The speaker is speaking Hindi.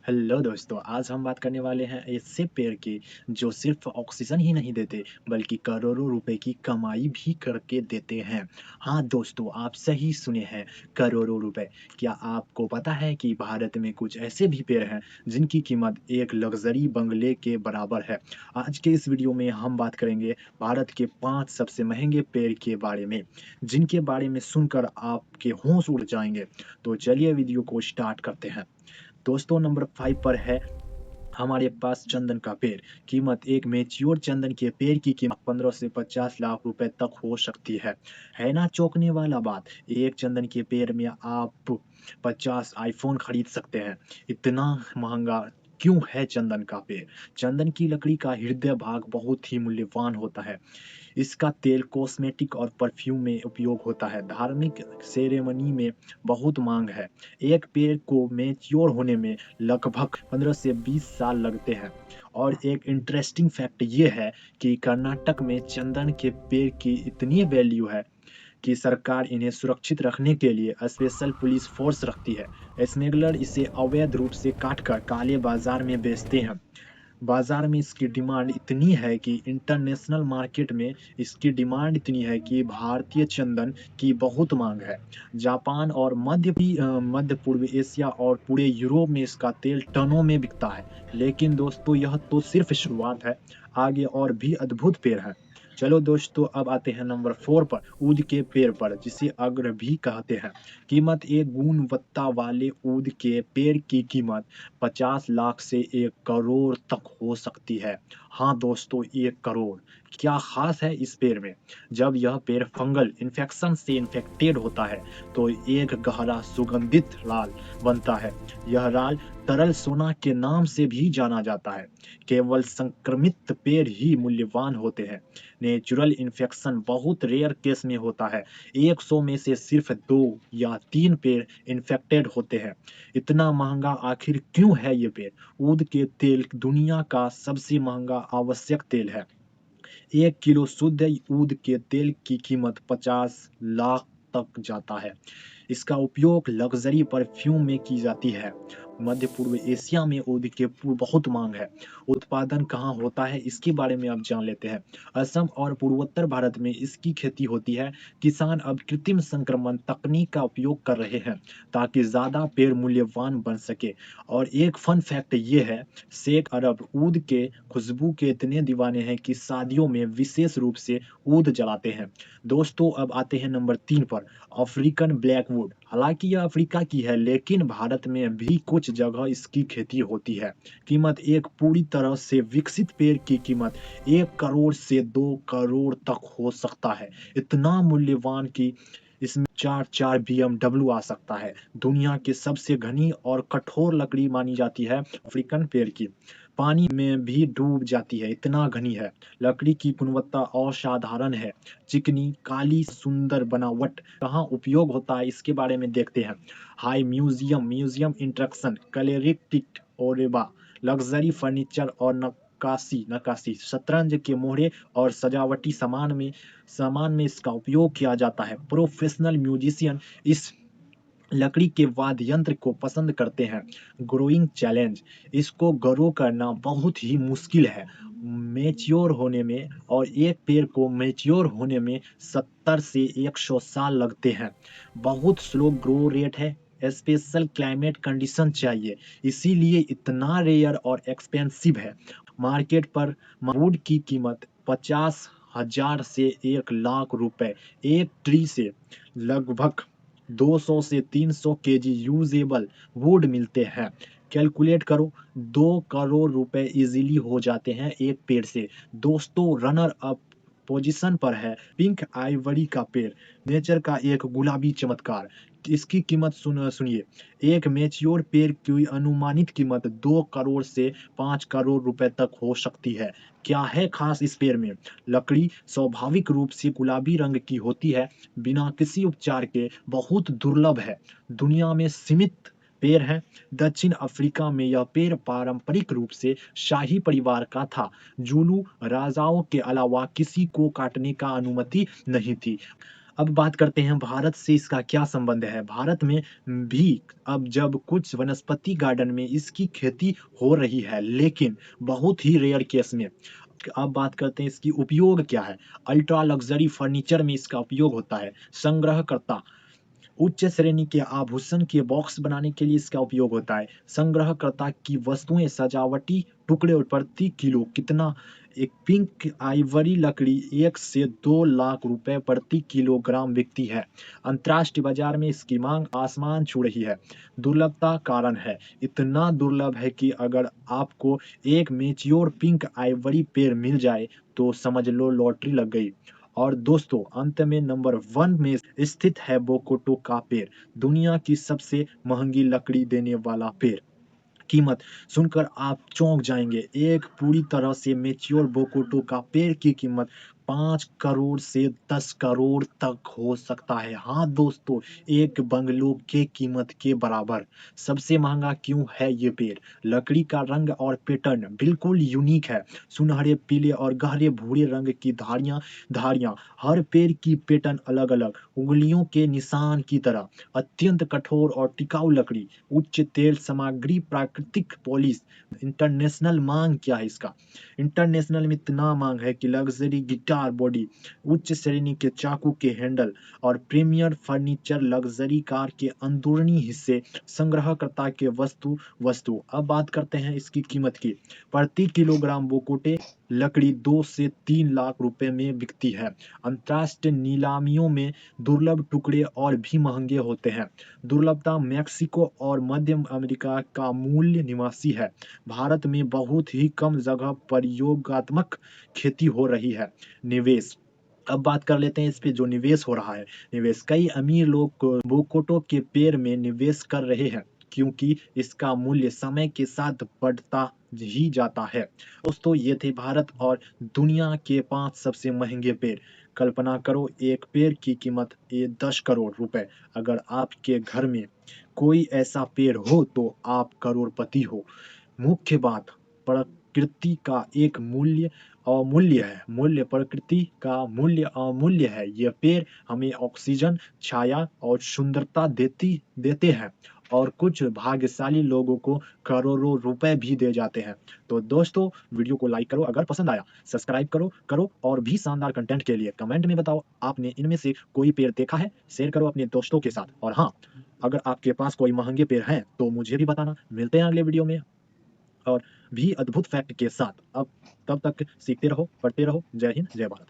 हेलो दोस्तों, आज हम बात करने वाले हैं ऐसे पेड़ की जो सिर्फ ऑक्सीजन ही नहीं देते बल्कि करोड़ों रुपए की कमाई भी करके देते हैं। हाँ दोस्तों, आप सही सुने हैं, करोड़ों रुपए। क्या आपको पता है कि भारत में कुछ ऐसे भी पेड़ हैं जिनकी कीमत एक लग्जरी बंगले के बराबर है। आज के इस वीडियो में हम बात करेंगे भारत के 5 सबसे महंगे पेड़ के बारे में, जिनके बारे में सुनकर आपके होश उड़ जाएंगे। तो चलिए वीडियो को स्टार्ट करते हैं। दोस्तों, नंबर 5 पर है हमारे पास चंदन का पेड़। कीमत एक मैच्योर चंदन के पेड़ की कीमत 15 से 50 लाख रुपए तक हो सकती है ना चौंकने वाला बात। एक चंदन के पेड़ में आप 50 आईफोन खरीद सकते हैं। इतना महंगा क्यों है चंदन का पेड़? चंदन की लकड़ी का हृदय भाग बहुत ही मूल्यवान होता है। इसका तेल कॉस्मेटिक और परफ्यूम में उपयोग होता है। धार्मिक सेरेमनी में बहुत मांग है। एक पेड़ को मैच्योर होने में लगभग 15 से 20 साल लगते हैं। और एक इंटरेस्टिंग फैक्ट ये है कि कर्नाटक में चंदन के पेड़ की इतनी वैल्यू है कि सरकार इन्हें सुरक्षित रखने के लिए स्पेशल पुलिस फोर्स रखती है। स्मगलर इसे अवैध रूप से काटकर काले बाजार में बेचते हैं। बाजार में इसकी डिमांड इतनी है कि इंटरनेशनल मार्केट में इसकी डिमांड इतनी है कि भारतीय चंदन की बहुत मांग है। जापान और मध्य पूर्व एशिया और पूरे यूरोप में इसका तेल टनों में बिकता है। लेकिन दोस्तों, यह तो सिर्फ शुरुआत है, आगे और भी अद्भुत पेड़ है। चलो दोस्तों, अब आते हैं नंबर 4 पर, ऊद के पेड़ पर, जिसे अग्र भी कहते हैं। कीमत एक गुणवत्ता वाले ऊद के पेड़ की कीमत 50 लाख से 1 करोड़ तक हो सकती है। हाँ दोस्तों, 1 करोड़। क्या खास है इस पेड़ में? जब यह पेड़ फंगल इन्फेक्शन से इन्फेक्टेड होता है तो एक गहरा सुगंधित लाल बनता है। यह लाल तरल सोना के नाम से भी जाना जाता है। केवल संक्रमित पेड़ ही मूल्यवान होते हैं। नेचुरल इन्फेक्शन बहुत रेयर केस में होता है। 100 में से सिर्फ 2 या 3 पेड़ इन्फेक्टेड होते हैं। इतना महंगा आखिर क्यों है ये पेड़? ऊद के तेल दुनिया का सबसे महंगा आवश्यक तेल है। 1 किलो शुद्ध ऊद के तेल की कीमत 50 लाख तक जाता है। इसका उपयोग लग्जरी परफ्यूम में की जाती है। मध्य पूर्व एशिया में ऊद के बहुत मांग है। उत्पादन कहाँ होता है इसके बारे में अब जान लेते हैं। असम और पूर्वोत्तर भारत में इसकी खेती होती है। किसान अब कृत्रिम संक्रमण तकनीक का उपयोग कर रहे हैं ताकि ज्यादा पेड़ मूल्यवान बन सके। और एक फन फैक्ट ये है, शेख अरब ऊद के खुशबू के इतने दीवाने हैं कि शादियों में विशेष रूप से ऊद जलाते हैं। दोस्तों, अब आते हैं नंबर 3 पर, अफ्रीकन ब्लैकवुड। हालांकि यह अफ्रीका की है लेकिन भारत में भी कुछ जगह इसकी खेती होती है। कीमत एक पूरी तरह से विकसित पेड़ की कीमत 1 करोड़ से 2 करोड़ तक हो सकता है। इतना मूल्यवान कि इसमें 4 BMW आ सकता है। दुनिया की सबसे घनी और कठोर लकड़ी मानी जाती है अफ्रीकन पेड़ की। पानी में भी डूब जाती है, इतना घनी है। लकड़ी की गुणवत्ता असाधारण है। चिकनी काली सुंदर बनावट। कहाँ उपयोग होता है इसके बारे में देखते हैं। High museum इंट्रक्शन कलेरिटिक Oreva, luxury furniture और नक्काशी नक्काशी शतरंज के मोहरे और सजावटी सामान में इसका उपयोग किया जाता है। प्रोफेशनल म्यूजिशियन इस लकड़ी के वाद्य यंत्र को पसंद करते हैं। ग्रोइंग चैलेंज, इसको ग्रो करना बहुत ही मुश्किल है। मैच्योर होने में और एक पेड़ को मैच्योर होने में 70 से 100 साल लगते हैं। बहुत स्लो ग्रो रेट है। स्पेशल क्लाइमेट कंडीशन चाहिए, इसीलिए इतना रेयर और एक्सपेंसिव है। मार्केट पर वुड की कीमत 50,000 से 1 लाख रुपए एक ट्री से लगभग 200 से 300 केजी यूजेबल वुड मिलते हैं। कैलकुलेट करो, 2 करोड़ रुपए इजीली हो जाते हैं एक पेड़ से। दोस्तों, रनर अप पोजीशन पर है पिंक आइवरी का पेड़, नेचर का एक गुलाबी चमत्कार। इसकी कीमत सुनिए, एक मैच्योर पेड़ की अनुमानित कीमत 2 करोड़ से 5 करोड़ रुपए तक हो सकती है। क्या है खास इस पेड़ में? लकड़ी स्वाभाविक रूप से गुलाबी रंग की होती है, बिना किसी उपचार के, बहुत दुर्लभ है। दुनिया में सीमित पेड़ हैं। दक्षिण अफ्रीका में यह पेड़ पारंपरिक रूप से शाही परिवार का था। जुलू राजाओं के अलावा किसी को काटने का अनुमति नहीं थी। अब बात करते हैं भारत से इसका क्या संबंध है। भारत में भी अब जब कुछ वनस्पति गार्डन में इसकी खेती हो रही है, लेकिन बहुत ही रेयर केस में। अब बात करते हैं इसकी उपयोग क्या है। अल्ट्रा लग्जरी फर्नीचर में इसका उपयोग होता है। संग्रहकर्ता, उच्च श्रेणी के आभूषण के बॉक्स बनाने के लिए इसका उपयोग होता है। संग्रहकर्ता की वस्तुएं सजावटी टुकड़े और प्रति किलो कितना। एक पिंक आइवरी लकड़ी 1 से 2 लाख रुपए प्रति किलोग्राम बिकती है। अंतर्राष्ट्रीय बाजार में इसकी मांग आसमान छू रही है। दुर्लभता कारण है, इतना दुर्लभ है कि अगर आपको एक मेच्योर पिंक आइवरी पेड़ मिल जाए तो समझ लो लॉटरी लग गई। और दोस्तों अंत में नंबर 1 में स्थित है बोकोटो का पेड़, दुनिया की सबसे महंगी लकड़ी देने वाला पेड़। कीमत सुनकर आप चौंक जाएंगे। एक पूरी तरह से मैच्योर बोकोटो का पेड़ की कीमत 5 करोड़ से 10 करोड़ तक हो सकता है। हाँ दोस्तों, एक बंगलो के कीमत के बराबर। सबसे महंगा क्यों है ये पेड़? लकड़ी का रंग और पैटर्न बिल्कुल यूनिक है। सुनहरे पीले और गहरे भूरे रंग की धारियां धारियां हर पेड़ की पैटर्न अलग अलग, उंगलियों के निशान की तरह। अत्यंत कठोर और टिकाऊ लकड़ी, उच्च तेल सामग्री, प्राकृतिक पॉलिश। इंटरनेशनल मांग क्या है इसका? इंटरनेशनल में इतना मांग है कि लग्जरी गिटार बॉडी, उच्च श्रेणी के चाकू के हैंडल और प्रीमियर फर्नीचर, लग्जरी कार के अंदरूनी हिस्से, संग्रहकर्ता के वस्तु वस्तु। अब बात करते हैं इसकी कीमत की। प्रति किलोग्राम बोकोटे लकड़ी 2 से 3 लाख रुपए में बिकती है। अंतर्राष्ट्रीय नीलामियों में दुर्लभ टुकड़े और भी महंगे होते हैं। दुर्लभता मैक्सिको और मध्य अमेरिका का मूल निवासी है। भारत में बहुत ही कम जगह प्रयोगात्मक खेती हो रही है। निवेश, अब बात कर लेते हैं इस पे जो निवेश हो रहा है। निवेश, कई अमीर लोग बोकोटो के पेड़ में निवेश कर रहे हैं क्योंकि इसका मूल्य समय के साथ बढ़ता ही जाता है। दोस्तों ये थे भारत और दुनिया के 5 सबसे महंगे पेड़। कल्पना करो एक पेड़ की कीमत 10 करोड़ रुपए। अगर आपके घर में कोई ऐसा पेड़ हो तो आप करोड़पति हो। मुख्य बात, प्रकृति का एक मूल्य अमूल्य है। मूल्य, प्रकृति का मूल्य अमूल्य है। ये पेड़ हमें ऑक्सीजन, छाया और सुंदरता देते हैं और कुछ भाग्यशाली लोगों को करोड़ों रुपए भी दे जाते हैं। तो दोस्तों वीडियो को लाइक करो, अगर पसंद आया सब्सक्राइब करो और भी शानदार कंटेंट के लिए कमेंट में बताओ आपने इनमें से कोई पेड़ देखा है। शेयर करो अपने दोस्तों के साथ। और हाँ, अगर आपके पास कोई महंगे पेड़ हैं तो मुझे भी बताना। मिलते हैं अगले वीडियो में और भी अद्भुत फैक्ट के साथ। अब तब तक सीखते रहो, पढ़ते रहो। जय हिंद, जय भारत।